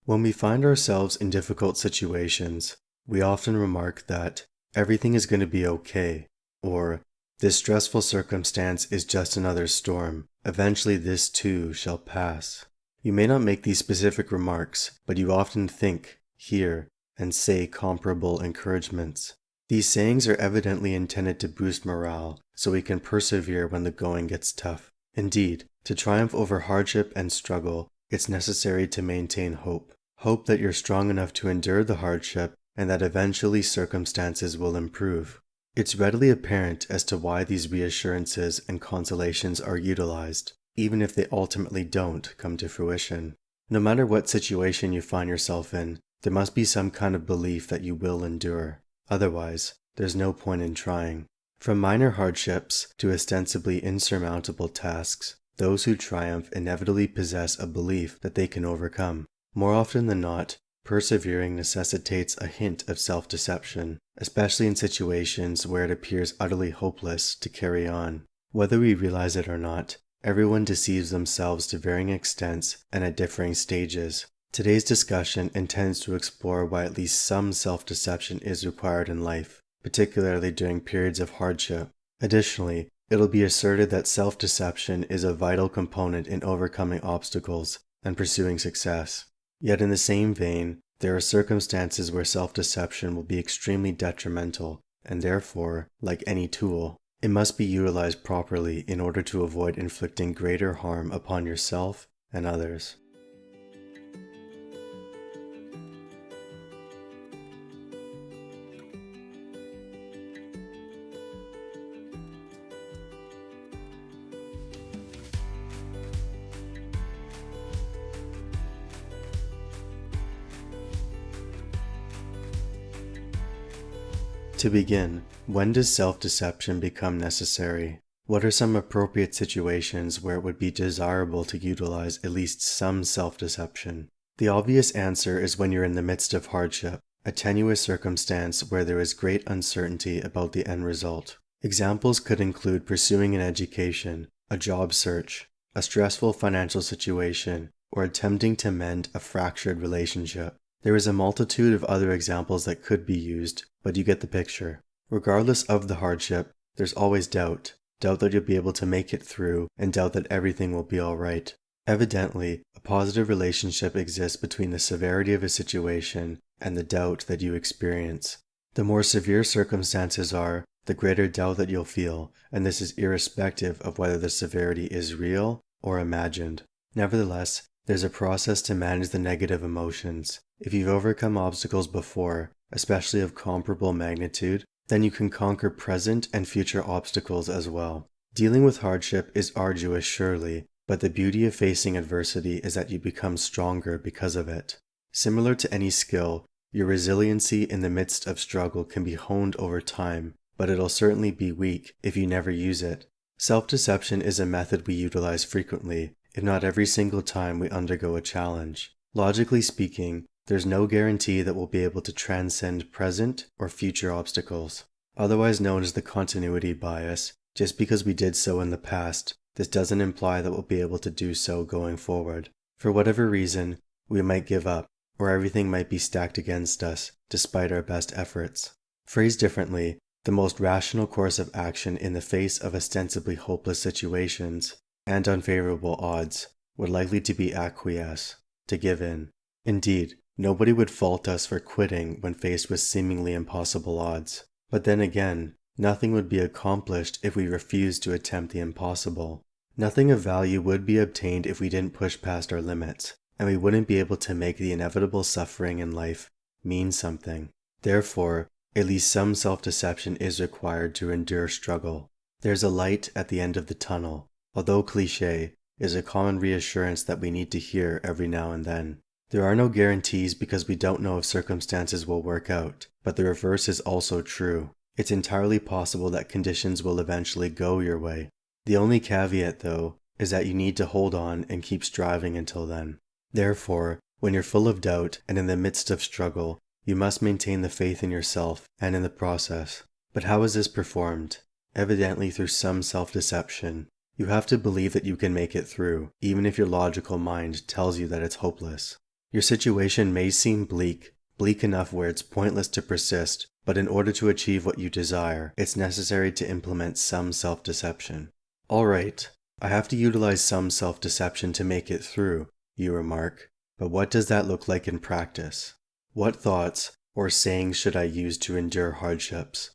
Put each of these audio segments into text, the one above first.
When we find ourselves in difficult situations, we often remark that everything is going to be okay, or this stressful circumstance is just another storm. Eventually this too shall pass. You may not make these specific remarks, but you often think, hear, and say comparable encouragements. These sayings are evidently intended to boost morale so we can persevere when the going gets tough. Indeed, to triumph over hardship and struggle, it's necessary to maintain hope. Hope that you're strong enough to endure the hardship and that eventually circumstances will improve. It's readily apparent as to why these reassurances and consolations are utilized, even if they ultimately don't come to fruition. No matter what situation you find yourself in, there must be some kind of belief that you will endure. Otherwise, there's no point in trying. From minor hardships to ostensibly insurmountable tasks, those who triumph inevitably possess a belief that they can overcome. More often than not, persevering necessitates a hint of self-deception, especially in situations where it appears utterly hopeless to carry on. Whether we realize it or not, everyone deceives themselves to varying extents and at differing stages. Today's discussion intends to explore why at least some self-deception is required in life, particularly during periods of hardship. Additionally, it'll be asserted that self-deception is a vital component in overcoming obstacles and pursuing success. Yet in the same vein, there are circumstances where self-deception will be extremely detrimental, and therefore, like any tool, it must be utilized properly in order to avoid inflicting greater harm upon yourself and others. To begin, when does self-deception become necessary? What are some appropriate situations where it would be desirable to utilize at least some self-deception? The obvious answer is when you're in the midst of hardship, a tenuous circumstance where there is great uncertainty about the end result. Examples could include pursuing an education, a job search, a stressful financial situation, or attempting to mend a fractured relationship. There is a multitude of other examples that could be used, but you get the picture. Regardless of the hardship, there's always doubt. Doubt that you'll be able to make it through, and doubt that everything will be alright. Evidently, a positive relationship exists between the severity of a situation and the doubt that you experience. The more severe circumstances are, the greater doubt that you'll feel, and this is irrespective of whether the severity is real or imagined. Nevertheless, there's a process to manage the negative emotions. If you've overcome obstacles before, especially of comparable magnitude, then you can conquer present and future obstacles as well. Dealing with hardship is arduous, surely, but the beauty of facing adversity is that you become stronger because of it. Similar to any skill, your resiliency in the midst of struggle can be honed over time, but it'll certainly be weak if you never use it. Self-deception is a method we utilize frequently, if not every single time we undergo a challenge. Logically speaking, there's no guarantee that we'll be able to transcend present or future obstacles. Otherwise known as the continuity bias, just because we did so in the past, this doesn't imply that we'll be able to do so going forward. For whatever reason, we might give up, or everything might be stacked against us, despite our best efforts. Phrased differently, the most rational course of action in the face of ostensibly hopeless situations and unfavorable odds would likely to be acquiesce, to give in. Indeed, nobody would fault us for quitting when faced with seemingly impossible odds. But then again, nothing would be accomplished if we refused to attempt the impossible. Nothing of value would be obtained if we didn't push past our limits, and we wouldn't be able to make the inevitable suffering in life mean something. Therefore, at least some self-deception is required to endure struggle. There's a light at the end of the tunnel, although cliché, is a common reassurance that we need to hear every now and then. There are no guarantees because we don't know if circumstances will work out, but the reverse is also true. It's entirely possible that conditions will eventually go your way. The only caveat, though, is that you need to hold on and keep striving until then. Therefore, when you're full of doubt and in the midst of struggle, you must maintain the faith in yourself and in the process. But how is this performed? Evidently through some self-deception. You have to believe that you can make it through, even if your logical mind tells you that it's hopeless. Your situation may seem bleak enough where it's pointless to persist, but in order to achieve what you desire, it's necessary to implement some self-deception. Alright, I have to utilize some self-deception to make it through, you remark, but what does that look like in practice? What thoughts or sayings should I use to endure hardships?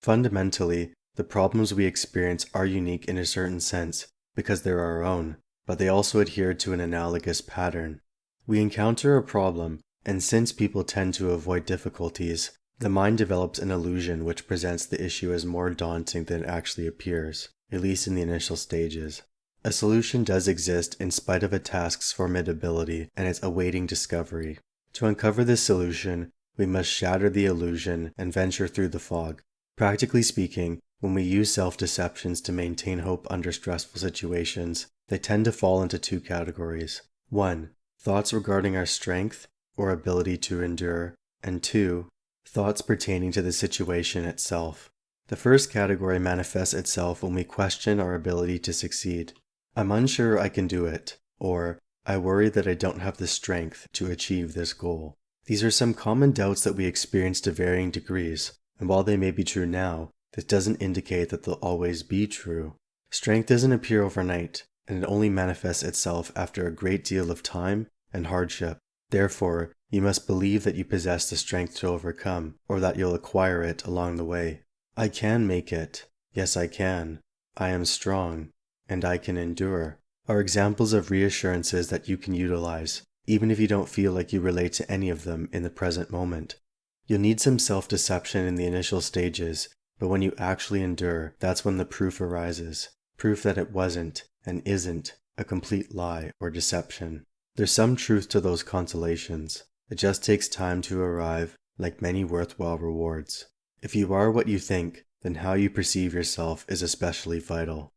Fundamentally, the problems we experience are unique in a certain sense because they're our own, but they also adhere to an analogous pattern. We encounter a problem, and since people tend to avoid difficulties, the mind develops an illusion which presents the issue as more daunting than it actually appears, at least in the initial stages. A solution does exist in spite of a task's formidability and its awaiting discovery. To uncover this solution, we must shatter the illusion and venture through the fog. Practically speaking, when we use self-deceptions to maintain hope under stressful situations, they tend to fall into two categories. 1. Thoughts regarding our strength or ability to endure, and 2. Thoughts pertaining to the situation itself. The first category manifests itself when we question our ability to succeed. I'm unsure I can do it, or I worry that I don't have the strength to achieve this goal. These are some common doubts that we experience to varying degrees, and while they may be true now, this doesn't indicate that they'll always be true. Strength doesn't appear overnight, and it only manifests itself after a great deal of time and hardship. Therefore, you must believe that you possess the strength to overcome, or that you'll acquire it along the way. I can make it. Yes, I can. I am strong, and I can endure, are examples of reassurances that you can utilize, even if you don't feel like you relate to any of them in the present moment. You'll need some self-deception in the initial stages, but when you actually endure, that's when the proof arises. Proof that it wasn't, and isn't, a complete lie or deception. There's some truth to those consolations. It just takes time to arrive, like many worthwhile rewards. If you are what you think, then how you perceive yourself is especially vital.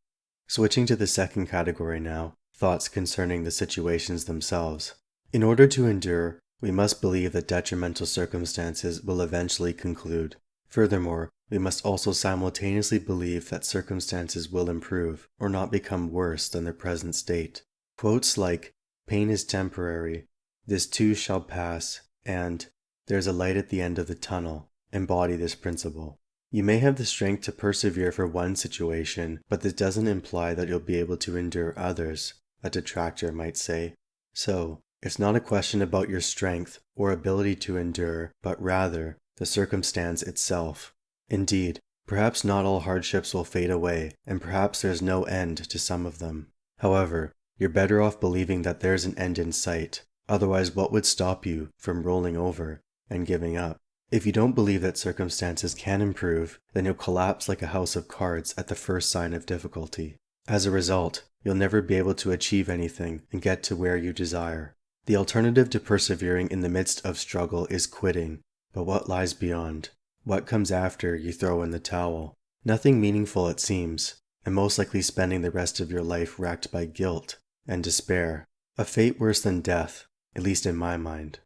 Switching to the second category now, thoughts concerning the situations themselves. In order to endure, we must believe that detrimental circumstances will eventually conclude. Furthermore, we must also simultaneously believe that circumstances will improve or not become worse than their present state. Quotes like, "Pain is temporary," "This too shall pass," and "There's a light at the end of the tunnel," embody this principle. You may have the strength to persevere for one situation, but this doesn't imply that you'll be able to endure others, a detractor might say. So, it's not a question about your strength or ability to endure, but rather the circumstance itself. Indeed, perhaps not all hardships will fade away, and perhaps there's no end to some of them. However, you're better off believing that there's an end in sight. Otherwise, what would stop you from rolling over and giving up? If you don't believe that circumstances can improve, then you'll collapse like a house of cards at the first sign of difficulty. As a result, you'll never be able to achieve anything and get to where you desire. The alternative to persevering in the midst of struggle is quitting. But what lies beyond? What comes after you throw in the towel? Nothing meaningful, it seems, and most likely spending the rest of your life racked by guilt and despair. A fate worse than death, at least in my mind.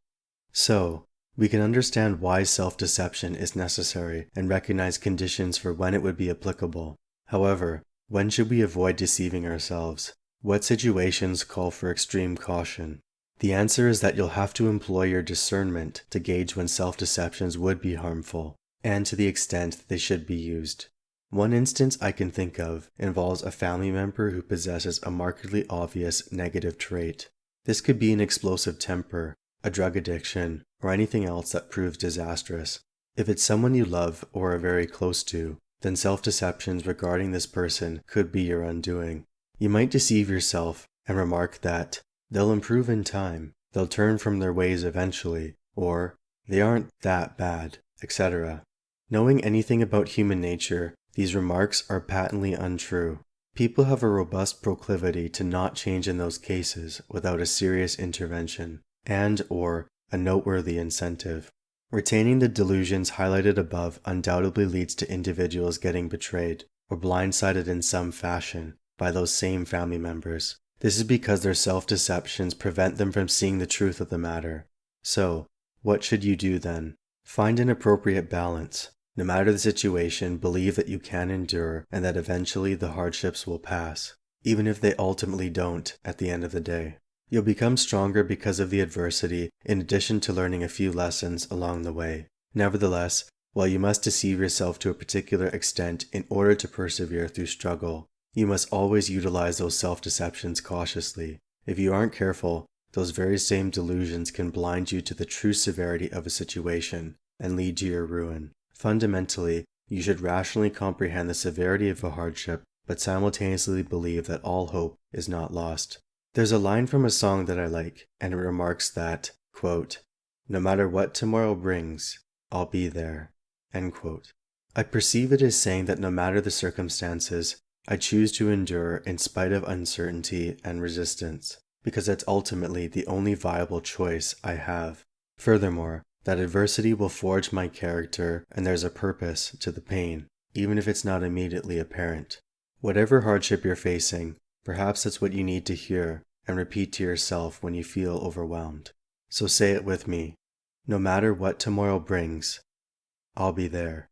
So, we can understand why self-deception is necessary and recognize conditions for when it would be applicable. However, when should we avoid deceiving ourselves? What situations call for extreme caution? The answer is that you'll have to employ your discernment to gauge when self-deceptions would be harmful, and to the extent that they should be used. One instance I can think of involves a family member who possesses a markedly obvious negative trait. This could be an explosive temper, a drug addiction, or anything else that proves disastrous. If it's someone you love or are very close to, then self-deceptions regarding this person could be your undoing. You might deceive yourself and remark that they'll improve in time, they'll turn from their ways eventually, or they aren't that bad, etc. Knowing anything about human nature, these remarks are patently untrue. People have a robust proclivity to not change in those cases without a serious intervention, and/or a noteworthy incentive. Retaining the delusions highlighted above undoubtedly leads to individuals getting betrayed or blindsided in some fashion by those same family members. This is because their self-deceptions prevent them from seeing the truth of the matter. So, what should you do then? Find an appropriate balance. No matter the situation, believe that you can endure and that eventually the hardships will pass, even if they ultimately don't at the end of the day. You'll become stronger because of the adversity, in addition to learning a few lessons along the way. Nevertheless, while you must deceive yourself to a particular extent in order to persevere through struggle, you must always utilize those self-deceptions cautiously. If you aren't careful, those very same delusions can blind you to the true severity of a situation and lead to your ruin. Fundamentally, you should rationally comprehend the severity of a hardship, but simultaneously believe that all hope is not lost. There's a line from a song that I like, and it remarks that, quote, "No matter what tomorrow brings, I'll be there," end quote. I perceive it as saying that no matter the circumstances, I choose to endure in spite of uncertainty and resistance, because that's ultimately the only viable choice I have. Furthermore, that adversity will forge my character, and there's a purpose to the pain, even if it's not immediately apparent. Whatever hardship you're facing, perhaps that's what you need to hear and repeat to yourself when you feel overwhelmed. So say it with me. No matter what tomorrow brings, I'll be there.